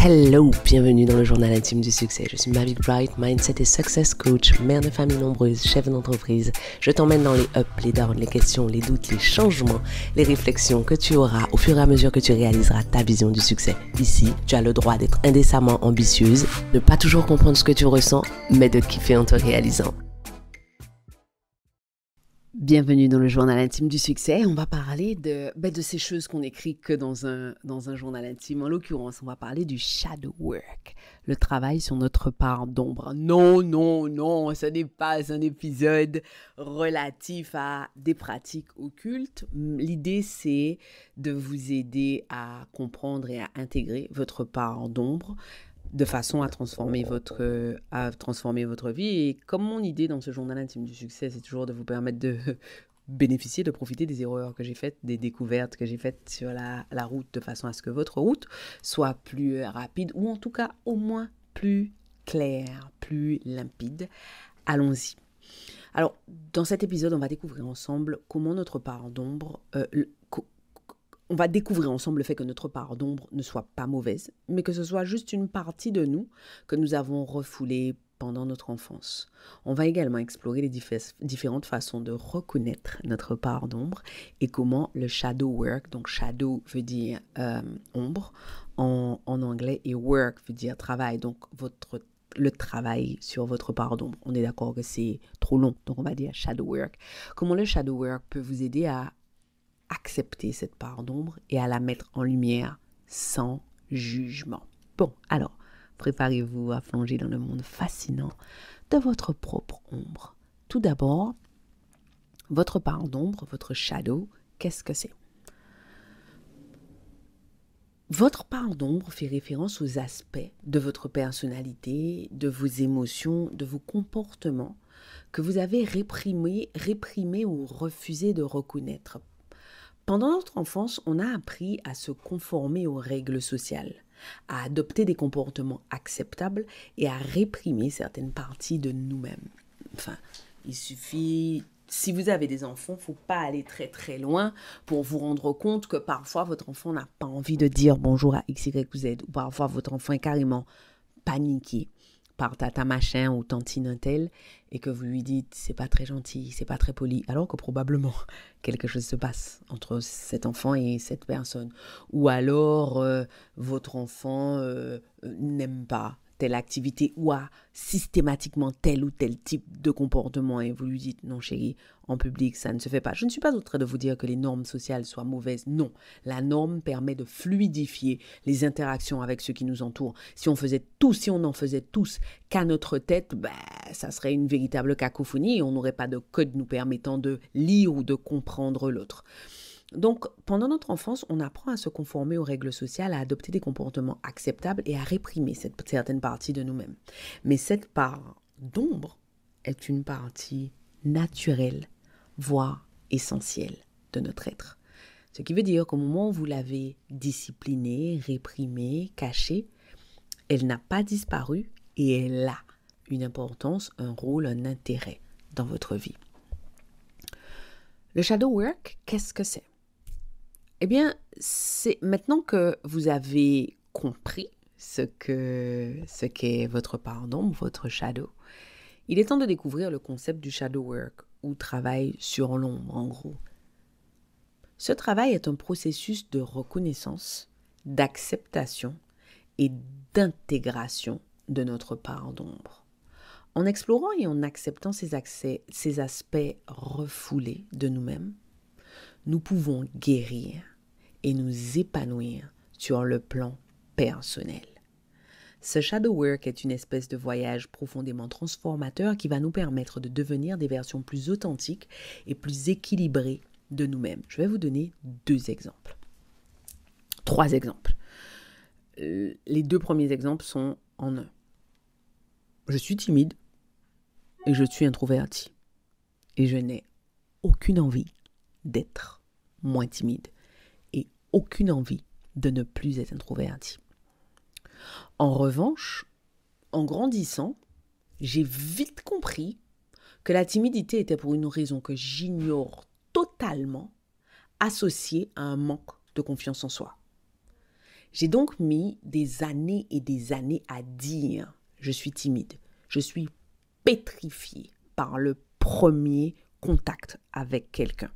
Hello, bienvenue dans le journal intime du succès. Je suis Mavic Bright, Mindset et Success Coach, mère de famille nombreuse, chef d'entreprise. Je t'emmène dans les ups, les downs, les questions, les doutes, les changements, les réflexions que tu auras au fur et à mesure que tu réaliseras ta vision du succès. Ici, tu as le droit d'être indécemment ambitieuse, de pas toujours comprendre ce que tu ressens, mais de kiffer en te réalisant. Bienvenue dans le journal intime du succès. On va parler de ces choses qu'on écrit que dans un journal intime. En l'occurrence, on va parler du shadow work, le travail sur notre part d'ombre. Non, ce n'est pas un épisode relatif à des pratiques occultes. L'idée, c'est de vous aider à comprendre et à intégrer votre part d'ombre, de façon à transformer votre vie. Et comme mon idée dans ce journal intime du succès, c'est toujours de vous permettre de bénéficier, de profiter des erreurs que j'ai faites, des découvertes que j'ai faites sur la route, de façon à ce que votre route soit plus rapide, ou en tout cas au moins plus claire, plus limpide. Allons-y. Alors, dans cet épisode, on va découvrir ensemble comment notre part d'ombre... On va découvrir ensemble le fait que notre part d'ombre ne soit pas mauvaise, mais que ce soit juste une partie de nous que nous avons refoulée pendant notre enfance. On va également explorer les différentes façons de reconnaître notre part d'ombre et comment le shadow work, donc shadow veut dire ombre en anglais et work veut dire travail, donc le travail sur votre part d'ombre. On est d'accord que c'est trop long, donc on va dire shadow work. Comment le shadow work peut vous aider à accepter cette part d'ombre et à la mettre en lumière sans jugement. Bon, alors, préparez-vous à plonger dans le monde fascinant de votre propre ombre. Tout d'abord, votre part d'ombre, votre shadow, qu'est-ce que c'est? Votre part d'ombre fait référence aux aspects de votre personnalité, de vos émotions, de vos comportements que vous avez réprimés ou refusé de reconnaître. Pendant notre enfance, on a appris à se conformer aux règles sociales, à adopter des comportements acceptables et à réprimer certaines parties de nous-mêmes. Enfin, il suffit, si vous avez des enfants, il ne faut pas aller très très loin pour vous rendre compte que parfois votre enfant n'a pas envie de dire bonjour à X, Y ou Z, ou parfois votre enfant est carrément paniqué par tata machin ou tantine un tel, et que vous lui dites c'est pas très gentil, c'est pas très poli, alors que probablement quelque chose se passe entre cet enfant et cette personne. Ou alors votre enfant n'aime pas telle activité ou a systématiquement tel ou tel type de comportement et vous lui dites non chérie, en public ça ne se fait pas. Je ne suis pas en train de vous dire que les normes sociales soient mauvaises, non. La norme permet de fluidifier les interactions avec ceux qui nous entourent. Si on en faisait tous qu'à notre tête, ça serait une véritable cacophonie et on n'aurait pas de code nous permettant de lire ou de comprendre l'autre. Donc, pendant notre enfance, on apprend à se conformer aux règles sociales, à adopter des comportements acceptables et à réprimer certaine partie de nous-mêmes. Mais cette part d'ombre est une partie naturelle, voire essentielle de notre être. Ce qui veut dire qu'au moment où vous l'avez disciplinée, réprimée, cachée, elle n'a pas disparu et elle a une importance, un rôle, un intérêt dans votre vie. Le shadow work, qu'est-ce que c'est? Eh bien, c'est maintenant que vous avez compris ce qu'est votre part d'ombre, votre shadow, il est temps de découvrir le concept du shadow work, ou travail sur l'ombre en gros. Ce travail est un processus de reconnaissance, d'acceptation et d'intégration de notre part d'ombre. En explorant et en acceptant ces aspects refoulés de nous-mêmes, nous pouvons guérir et nous épanouir sur le plan personnel. Ce shadow work est une espèce de voyage profondément transformateur qui va nous permettre de devenir des versions plus authentiques et plus équilibrées de nous-mêmes. Je vais vous donner 3 exemples. Les 2 premiers exemples sont en un. Je suis timide et je suis introverti. Et je n'ai aucune envie d'être moins timide et aucune envie de ne plus être introverti. En revanche, en grandissant, j'ai vite compris que la timidité était pour une raison que j'ignore totalement associée à un manque de confiance en soi. J'ai donc mis des années et des années à dire « je suis timide ». Je suis pétrifiée par le premier contact avec quelqu'un.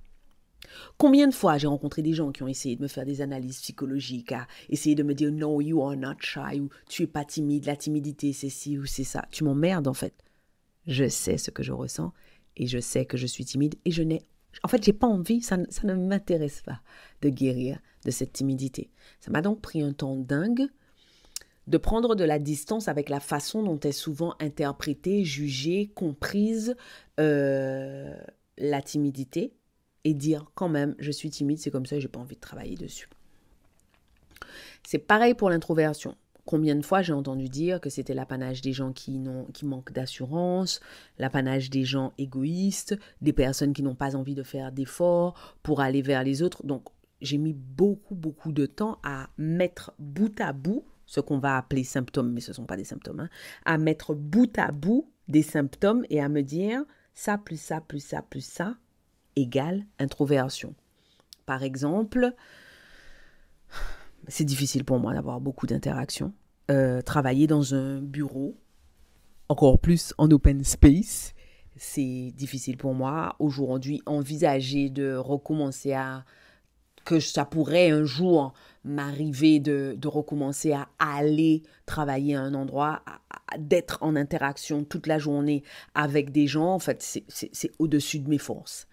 Combien de fois j'ai rencontré des gens qui ont essayé de me faire des analyses psychologiques, à essayer de me dire « no, you are not shy » ou « tu es pas timide, la timidité c'est ci ou c'est ça ». Tu m'emmerdes en fait. Je sais ce que je ressens et je sais que je suis timide et je n'ai... En fait, j'ai pas envie, ça ne m'intéresse pas de guérir de cette timidité. Ça m'a donc pris un temps dingue de prendre de la distance avec la façon dont est souvent interprétée, jugée, comprise la timidité et dire quand même, je suis timide, c'est comme ça, j'ai pas envie de travailler dessus. C'est pareil pour l'introversion. Combien de fois j'ai entendu dire que c'était l'apanage des gens qui manquent d'assurance, l'apanage des gens égoïstes, des personnes qui n'ont pas envie de faire d'efforts pour aller vers les autres. Donc, j'ai mis beaucoup de temps à mettre bout à bout ce qu'on va appeler symptômes, mais ce ne sont pas des symptômes, hein, à mettre bout à bout des symptômes et à me dire ça plus ça plus ça plus ça égale introversion. Par exemple, c'est difficile pour moi d'avoir beaucoup d'interactions. Travailler dans un bureau, encore plus en open space, c'est difficile pour moi. Aujourd'hui, envisager de recommencer que ça pourrait un jour m'arriver de recommencer à aller travailler à un endroit, d'être en interaction toute la journée avec des gens, en fait, c'est au-dessus de mes forces.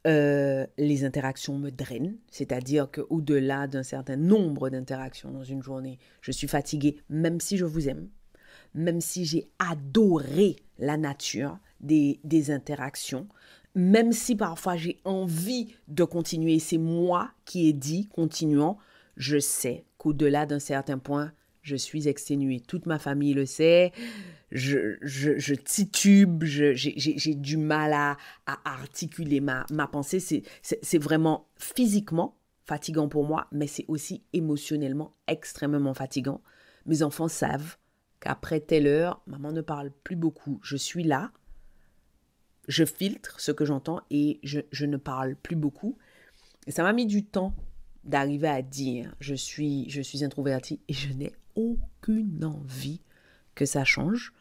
Les interactions me drainent, c'est-à-dire qu'au-delà d'un certain nombre d'interactions dans une journée, je suis fatiguée, même si je vous aime, même si j'ai adoré la nature des interactions, même si parfois j'ai envie de continuer, c'est moi qui ai dit continuons, je sais qu'au-delà d'un certain point, je suis exténuée. Toute ma famille le sait, je titube, j'ai du mal à articuler ma pensée. C'est vraiment physiquement fatigant pour moi, mais c'est aussi émotionnellement extrêmement fatigant. Mes enfants savent qu'après telle heure, maman ne parle plus beaucoup. Je suis là, je filtre ce que j'entends et je ne parle plus beaucoup. Et ça m'a mis du temps d'arriver à dire je suis introvertie et je n'ai aucune envie que ça change.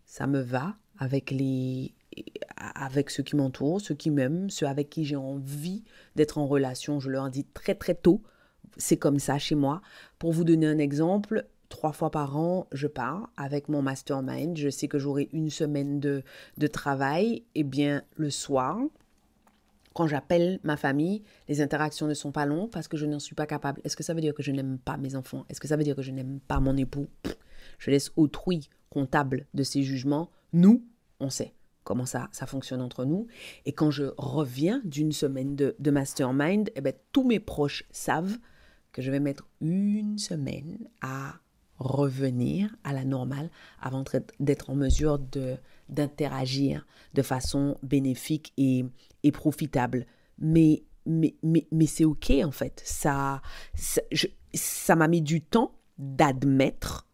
Ça me va avec ceux qui m'entourent, ceux qui m'aiment, ceux avec qui j'ai envie d'être en relation. Je leur dis très très tôt, c'est comme ça chez moi. Pour vous donner un exemple, 3 fois par an, je pars avec mon mastermind. Je sais que j'aurai une semaine de travail. Eh bien, le soir, quand j'appelle ma famille, les interactions ne sont pas longues parce que je n'en suis pas capable. Est-ce que ça veut dire que je n'aime pas mes enfants? Est-ce que ça veut dire que je n'aime pas mon époux? Je laisse autrui comptable de ces jugements. Nous, on sait comment ça fonctionne entre nous. Et quand je reviens d'une semaine de mastermind, eh bien, tous mes proches savent que je vais mettre une semaine à revenir à la normale avant d'être en mesure d'interagir de façon bénéfique et profitable. Mais c'est OK en fait. Ça m'a mis du temps d'admettre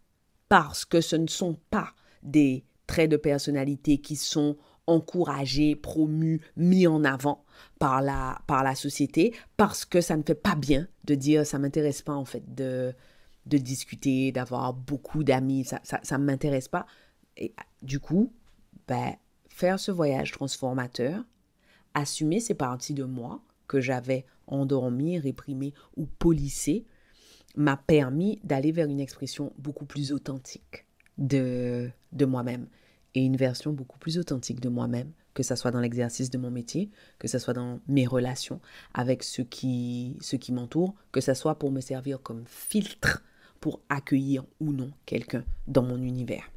parce que ce ne sont pas des traits de personnalité qui sont encouragés, promus, mis en avant par la société, parce que ça ne fait pas bien de dire ça ne m'intéresse pas en fait de discuter, d'avoir beaucoup d'amis, ça ne m'intéresse pas. Et du coup, faire ce voyage transformateur, assumer ces parties de moi que j'avais endormies, réprimées ou polissées, m'a permis d'aller vers une expression beaucoup plus authentique de moi-même et une version beaucoup plus authentique de moi-même, que ce soit dans l'exercice de mon métier, que ce soit dans mes relations avec ceux qui m'entourent, que ce soit pour me servir comme filtre pour accueillir ou non quelqu'un dans mon univers.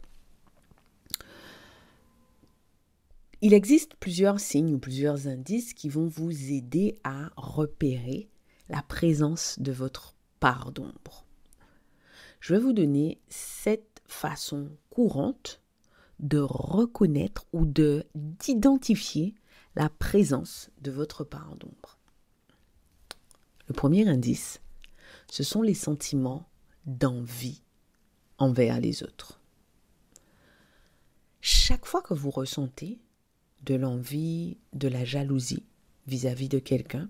Il existe plusieurs signes ou plusieurs indices qui vont vous aider à repérer la présence de votre part d'ombre. Je vais vous donner 7 façons courantes de reconnaître ou d'identifier la présence de votre part d'ombre. Le premier indice, ce sont les sentiments d'envie envers les autres. Chaque fois que vous ressentez de l'envie, de la jalousie vis-à-vis de quelqu'un,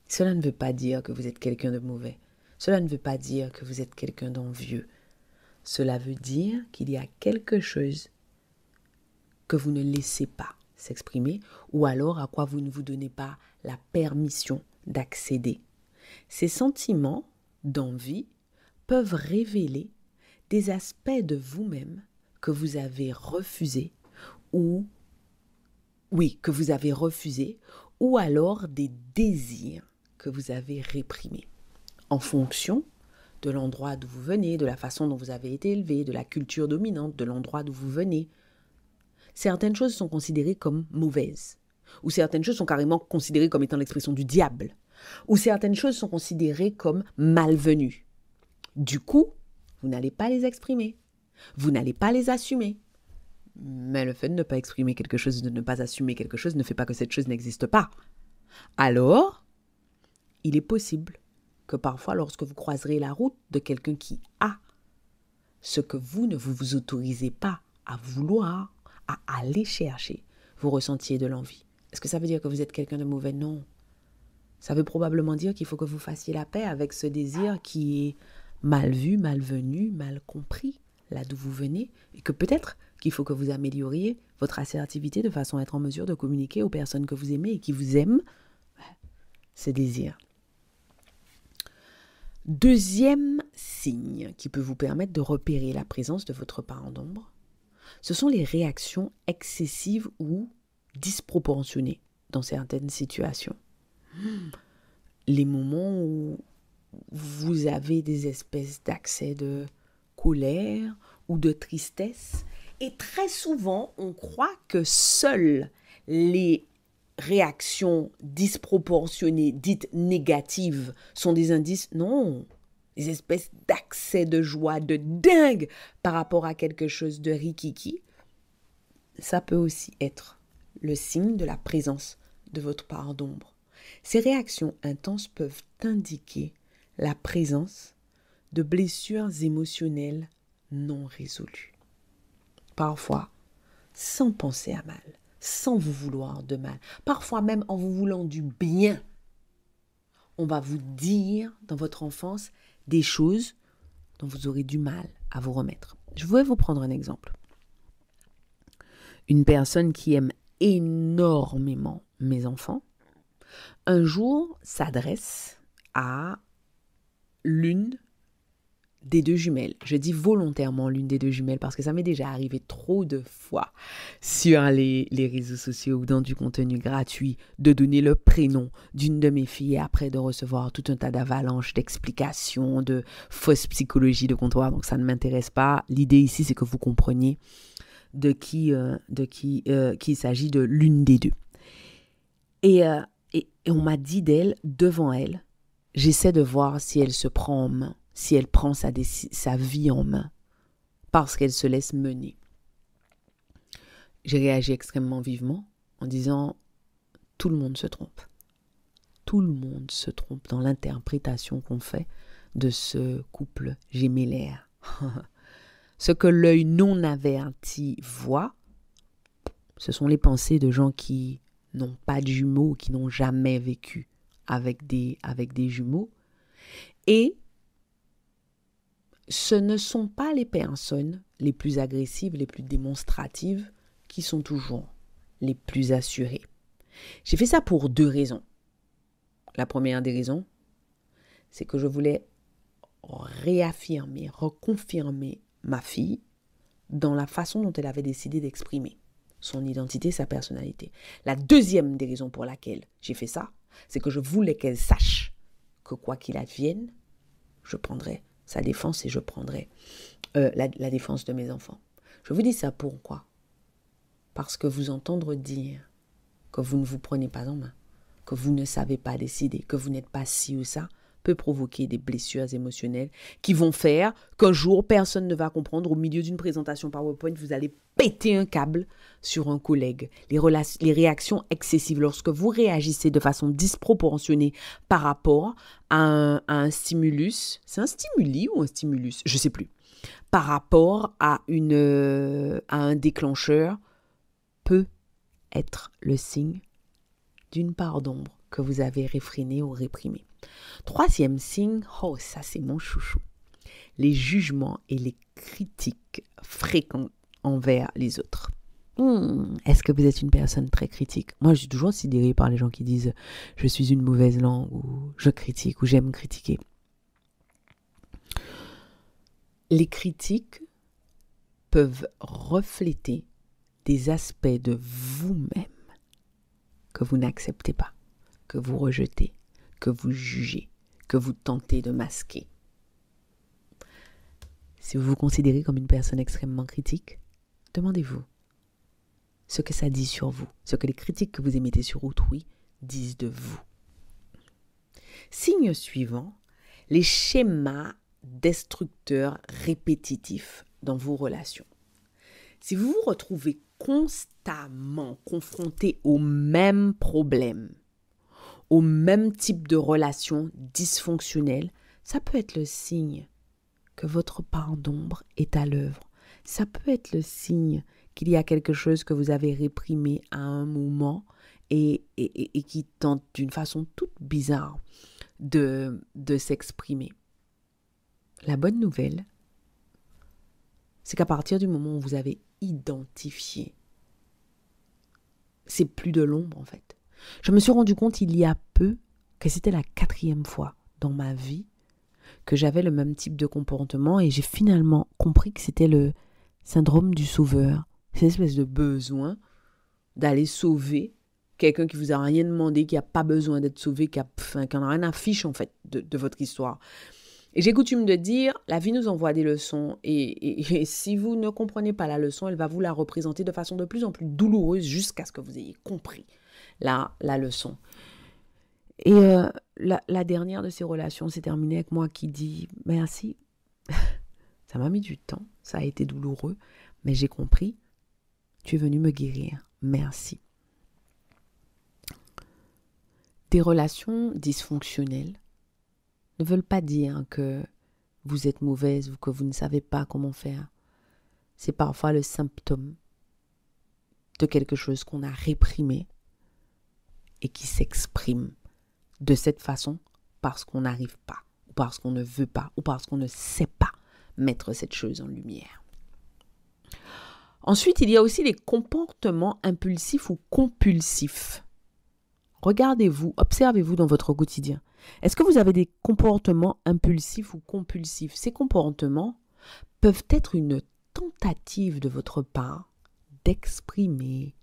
cela ne veut pas dire que vous êtes quelqu'un de mauvais. Cela ne veut pas dire que vous êtes quelqu'un d'envieux. Cela veut dire qu'il y a quelque chose que vous ne laissez pas s'exprimer ou alors à quoi vous ne vous donnez pas la permission d'accéder. Ces sentiments d'envie peuvent révéler des aspects de vous-même que vous avez refusés ou alors des désirs que vous avez réprimés en fonction de l'endroit d'où vous venez, de la façon dont vous avez été élevé, de la culture dominante, de l'endroit d'où vous venez. Certaines choses sont considérées comme mauvaises, ou certaines choses sont carrément considérées comme étant l'expression du diable, ou certaines choses sont considérées comme malvenues. Du coup, vous n'allez pas les exprimer, vous n'allez pas les assumer. Mais le fait de ne pas exprimer quelque chose, de ne pas assumer quelque chose, ne fait pas que cette chose n'existe pas. Alors, il est possible que parfois, lorsque vous croiserez la route de quelqu'un qui a ce que vous ne vous autorisez pas à vouloir, à aller chercher, vous ressentiez de l'envie. Est-ce que ça veut dire que vous êtes quelqu'un de mauvais? Non. Ça veut probablement dire qu'il faut que vous fassiez la paix avec ce désir qui est mal vu, malvenu, mal compris, là d'où vous venez, et que peut-être qu'il faut que vous amélioriez votre assertivité de façon à être en mesure de communiquer aux personnes que vous aimez et qui vous aiment ce désir. Deuxième signe qui peut vous permettre de repérer la présence de votre parent d'ombre, ce sont les réactions excessives ou disproportionnées dans certaines situations. Les moments où vous avez des espèces d'accès de colère ou de tristesse. Et très souvent, on croit que seules les réactions disproportionnées, dites négatives, sont des indices. Non, des espèces d'accès de joie, de dingue par rapport à quelque chose de rikiki. Ça peut aussi être le signe de la présence de votre part d'ombre. Ces réactions intenses peuvent indiquer la présence de blessures émotionnelles non résolues. Parfois, sans penser à mal, sans vous vouloir de mal, parfois même en vous voulant du bien, on va vous dire dans votre enfance des choses dont vous aurez du mal à vous remettre. Je voudrais vous prendre un exemple. Une personne qui aime énormément mes enfants, un jour s'adresse à l'une des deux jumelles. Je dis volontairement l'une des deux jumelles parce que ça m'est déjà arrivé trop de fois sur les réseaux sociaux ou dans du contenu gratuit de donner le prénom d'une de mes filles et après de recevoir tout un tas d'avalanches, d'explications, de fausses psychologies de comptoir. Donc ça ne m'intéresse pas. L'idée ici, c'est que vous compreniez de qui il s'agit de l'une des deux. Et on m'a dit d'elle, devant elle, j'essaie de voir si elle se prend en main, si elle prend sa vie en main, parce qu'elle se laisse mener. J'ai réagi extrêmement vivement en disant, tout le monde se trompe. Tout le monde se trompe dans l'interprétation qu'on fait de ce couple gémellaire. Ce que l'œil non averti voit, ce sont les pensées de gens qui n'ont pas de jumeaux, qui n'ont jamais vécu avec des jumeaux. Et ce ne sont pas les personnes les plus agressives, les plus démonstratives, qui sont toujours les plus assurées. J'ai fait ça pour deux raisons. La première des raisons, c'est que je voulais réaffirmer, reconfirmer ma fille dans la façon dont elle avait décidé d'exprimer son identité, sa personnalité. La deuxième des raisons pour laquelle j'ai fait ça, c'est que je voulais qu'elle sache que quoi qu'il advienne, je prendrai sa défense et je prendrai la défense de mes enfants. Je vous dis ça pourquoi? Parce que vous entendre dire que vous ne vous prenez pas en main, que vous ne savez pas décider, que vous n'êtes pas ci ou ça, peut provoquer des blessures émotionnelles qui vont faire qu'un jour, personne ne va comprendre. Au milieu d'une présentation PowerPoint, vous allez péter un câble sur un collègue. Les réactions excessives, lorsque vous réagissez de façon disproportionnée par rapport à un stimulus, c'est un stimuli ou un stimulus? Je ne sais plus. Par rapport à un déclencheur, peut être le signe d'une part d'ombre que vous avez réfrénée ou réprimée. Troisième signe, oh ça c'est mon chouchou, les jugements et les critiques fréquentes envers les autres. Est-ce que vous êtes une personne très critique? Moi, je suis toujours sidérée par les gens qui disent « je suis une mauvaise langue » ou « je critique » ou « j'aime critiquer ». Les critiques peuvent refléter des aspects de vous-même que vous n'acceptez pas, que vous rejetez, que vous jugez, que vous tentez de masquer. Si vous vous considérez comme une personne extrêmement critique, demandez-vous ce que ça dit sur vous, ce que les critiques que vous émettez sur autrui disent de vous. Signe suivant, les schémas destructeurs répétitifs dans vos relations. Si vous vous retrouvez constamment confronté aux mêmes problèmes, au même type de relation dysfonctionnelle, ça peut être le signe que votre part d'ombre est à l'œuvre. Ça peut être le signe qu'il y a quelque chose que vous avez réprimé à un moment et qui tente d'une façon toute bizarre de s'exprimer. La bonne nouvelle, c'est qu'à partir du moment où vous avez identifié, c'est plus de l'ombre en fait. Je me suis rendu compte il y a peu que c'était la 4e fois dans ma vie que j'avais le même type de comportement et j'ai finalement compris que c'était le syndrome du sauveur. Cette espèce de besoin d'aller sauver quelqu'un qui vous a rien demandé, qui n'a pas besoin d'être sauvé, qui en a rien à fiche en fait de votre histoire. Et j'ai coutume de dire, la vie nous envoie des leçons et si vous ne comprenez pas la leçon, elle va vous la représenter de façon de plus en plus douloureuse jusqu'à ce que vous ayez compris la leçon. Et la dernière de ces relations s'est terminée avec moi qui dit « Merci, ça m'a mis du temps, ça a été douloureux, mais j'ai compris, tu es venu me guérir, merci. » Des relations dysfonctionnelles ne veulent pas dire que vous êtes mauvaise ou que vous ne savez pas comment faire. C'est parfois le symptôme de quelque chose qu'on a réprimé et qui s'exprime de cette façon parce qu'on n'arrive pas, ou parce qu'on ne veut pas, ou parce qu'on ne sait pas mettre cette chose en lumière. Ensuite, il y a aussi les comportements impulsifs ou compulsifs. Regardez-vous, observez-vous dans votre quotidien. Est-ce que vous avez des comportements impulsifs ou compulsifs? Ces comportements peuvent être une tentative de votre part d'exprimer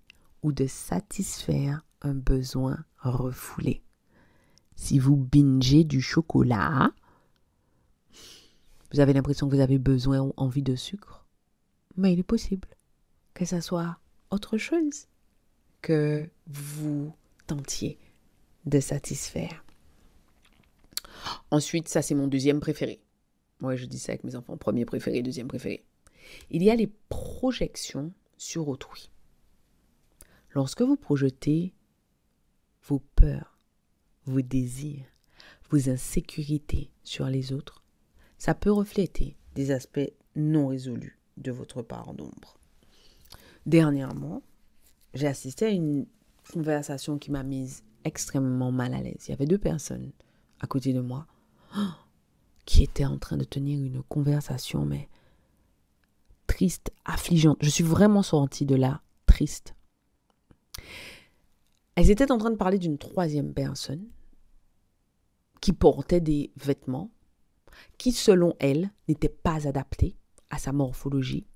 ou de satisfaire un besoin refoulé. Si vous bingez du chocolat, vous avez l'impression que vous avez besoin ou envie de sucre, mais il est possible que ça soit autre chose que vous tentiez de satisfaire. Ensuite, ça c'est mon deuxième préféré. Moi, je dis ça avec mes enfants, premier préféré, deuxième préféré. Il y a les projections sur autrui. Lorsque vous projetez vos peurs, vos désirs, vos insécurités sur les autres, ça peut refléter des aspects non résolus de votre part d'ombre. Dernièrement, j'ai assisté à une conversation qui m'a mise extrêmement mal à l'aise. Il y avait 2 personnes à côté de moi qui étaient en train de tenir une conversation, mais triste, affligeante. Je suis vraiment sortie de là triste. Elles étaient en train de parler d'une 3e personne qui portait des vêtements qui, selon elle, n'étaient pas adaptés à sa morphologie,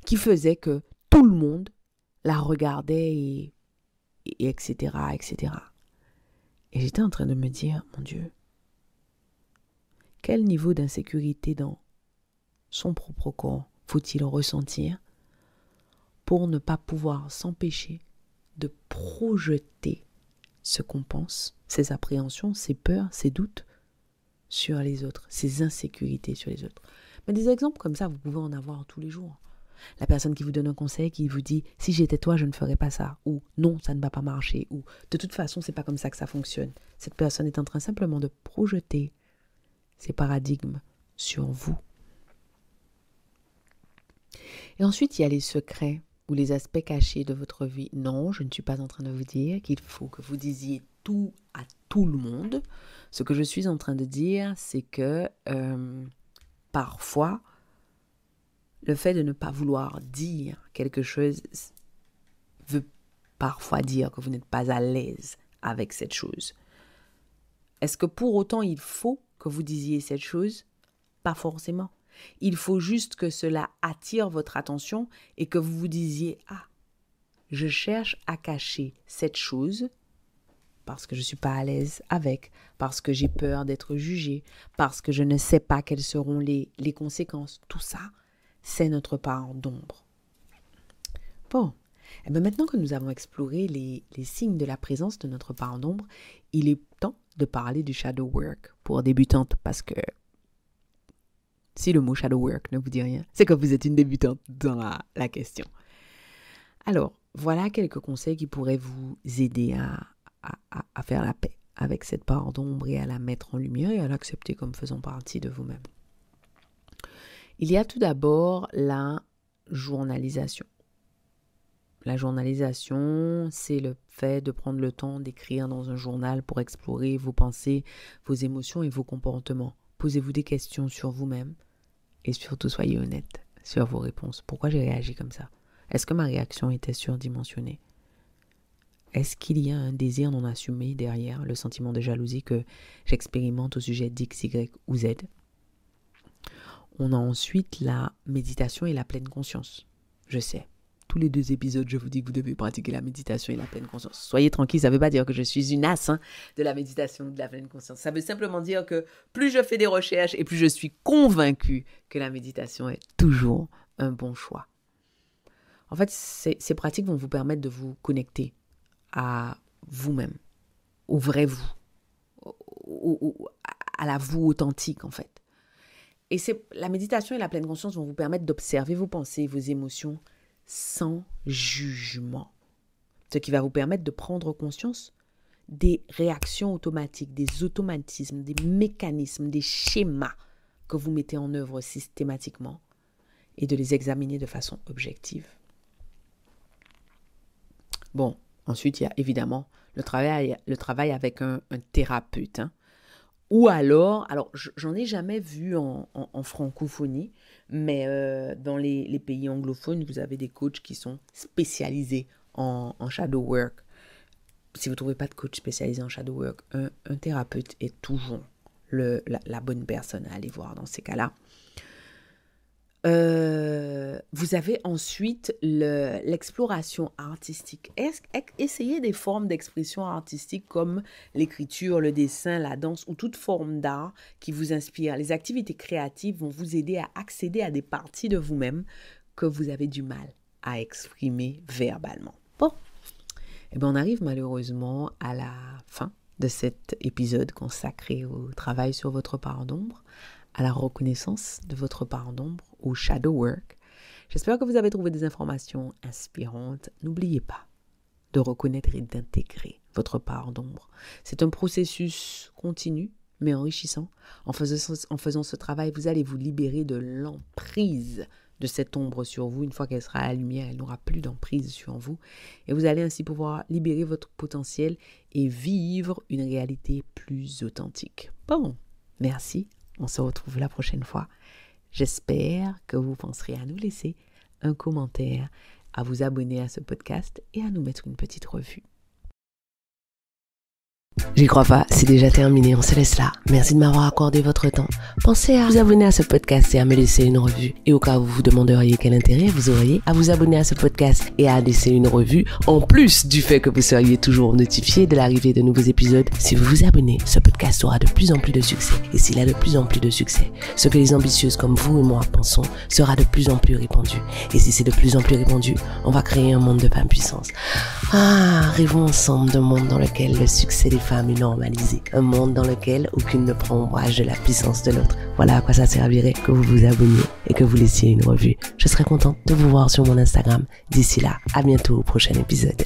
qui faisait que tout le monde la regardait et etc., etc. Et j'étais en train de me dire, mon Dieu, quel niveau d'insécurité dans son propre corps faut-il ressentir pour ne pas pouvoir s'empêcher de projeter ce qu'on pense, ses appréhensions, ses peurs, ses doutes sur les autres, ses insécurités sur les autres. Mais des exemples comme ça, vous pouvez en avoir tous les jours. La personne qui vous donne un conseil, qui vous dit « si j'étais toi, je ne ferais pas ça » ou « non, ça ne va pas marcher » ou « de toute façon, c'est pas comme ça que ça fonctionne ». Cette personne est en train simplement de projeter ses paradigmes sur vous. Et ensuite, il y a les secrets ou les aspects cachés de votre vie. Non, je ne suis pas en train de vous dire qu'il faut que vous disiez tout à tout tout le monde. Ce que je suis en train de dire, c'est que parfois, le fait de ne pas vouloir dire quelque chose veut parfois dire que vous n'êtes pas à l'aise avec cette chose. Est-ce que pour autant il faut que vous disiez cette chose? Pas forcément. Il faut juste que cela attire votre attention et que vous vous disiez « Ah, je cherche à cacher cette chose parce que je ne suis pas à l'aise avec, parce que j'ai peur d'être jugée, parce que je ne sais pas quelles seront les conséquences. » Tout ça, c'est notre part d'ombre. Bon, et bien maintenant que nous avons exploré les signes de la présence de notre part d'ombre, il est temps de parler du shadow work pour débutantes parce que si le mot shadow work ne vous dit rien, c'est que vous êtes une débutante dans la question. Alors, voilà quelques conseils qui pourraient vous aider à faire la paix avec cette part d'ombre et à la mettre en lumière et à l'accepter comme faisant partie de vous-même. Il y a tout d'abord la journalisation. La journalisation, c'est le fait de prendre le temps d'écrire dans un journal pour explorer vos pensées, vos émotions et vos comportements. Posez-vous des questions sur vous-même et surtout soyez honnête sur vos réponses. Pourquoi j'ai réagi comme ça? Est-ce que ma réaction était surdimensionnée? Est-ce qu'il y a un désir non assumé derrière le sentiment de jalousie que j'expérimente au sujet d'X, Y ou Z? On a ensuite la méditation et la pleine conscience. Je sais. Tous les 2 épisodes, je vous dis que vous devez pratiquer la méditation et la pleine conscience. Soyez tranquille, ça ne veut pas dire que je suis une as de la méditation ou de la pleine conscience. Ça veut simplement dire que plus je fais des recherches et plus je suis convaincue que la méditation est toujours un bon choix. En fait, ces pratiques vont vous permettre de vous connecter à vous-même, au vrai vous, à la vous authentique en fait. Et la méditation et la pleine conscience vont vous permettre d'observer vos pensées, vos émotions, sans jugement. Ce qui va vous permettre de prendre conscience des réactions automatiques, des automatismes, des mécanismes, des schémas que vous mettez en œuvre systématiquement et de les examiner de façon objective. Bon, ensuite, il y a évidemment le travail avec un thérapeute. Ou alors j'en ai jamais vu en francophonie, mais dans les pays anglophones, vous avez des coachs qui sont spécialisés en shadow work. Si vous ne trouvez pas de coach spécialisé en shadow work, un thérapeute est toujours la bonne personne à aller voir dans ces cas-là. Vous avez ensuite l'exploration artistique. Essayez des formes d'expression artistique comme l'écriture, le dessin, la danse ou toute forme d'art qui vous inspire. Les activités créatives vont vous aider à accéder à des parties de vous-même que vous avez du mal à exprimer verbalement. Bon, et bien on arrive malheureusement à la fin de cet épisode consacré au travail sur votre part d'ombre, à la reconnaissance de votre part d'ombre, au shadow work. J'espère que vous avez trouvé des informations inspirantes. N'oubliez pas de reconnaître et d'intégrer votre part d'ombre. C'est un processus continu, mais enrichissant. En faisant ce travail, vous allez vous libérer de l'emprise de cette ombre sur vous. Une fois qu'elle sera à la lumière, elle n'aura plus d'emprise sur vous. Et vous allez ainsi pouvoir libérer votre potentiel et vivre une réalité plus authentique. Bon, merci. On se retrouve la prochaine fois. J'espère que vous penserez à nous laisser un commentaire, à vous abonner à ce podcast et à nous mettre une petite revue. J'y crois pas, c'est déjà terminé, on se laisse là. Merci de m'avoir accordé votre temps. Pensez à vous abonner à ce podcast et à me laisser une revue. Et au cas où vous vous demanderiez quel intérêt vous auriez à vous abonner à ce podcast et à laisser une revue, en plus du fait que vous seriez toujours notifié de l'arrivée de nouveaux épisodes, si vous vous abonnez, ce podcast aura de plus en plus de succès. Et s'il a de plus en plus de succès, ce que les ambitieuses comme vous et moi pensons sera de plus en plus répandu. Et si c'est de plus en plus répandu, on va créer un monde de femmes puissantes. Rêvons ensemble d'un monde dans lequel le succès des femmes est normalisé. Un monde dans lequel aucune ne prend ombrage de la puissance de l'autre. Voilà à quoi ça servirait que vous vous abonniez et que vous laissiez une revue. Je serai contente de vous voir sur mon Instagram. D'ici là, à bientôt au prochain épisode.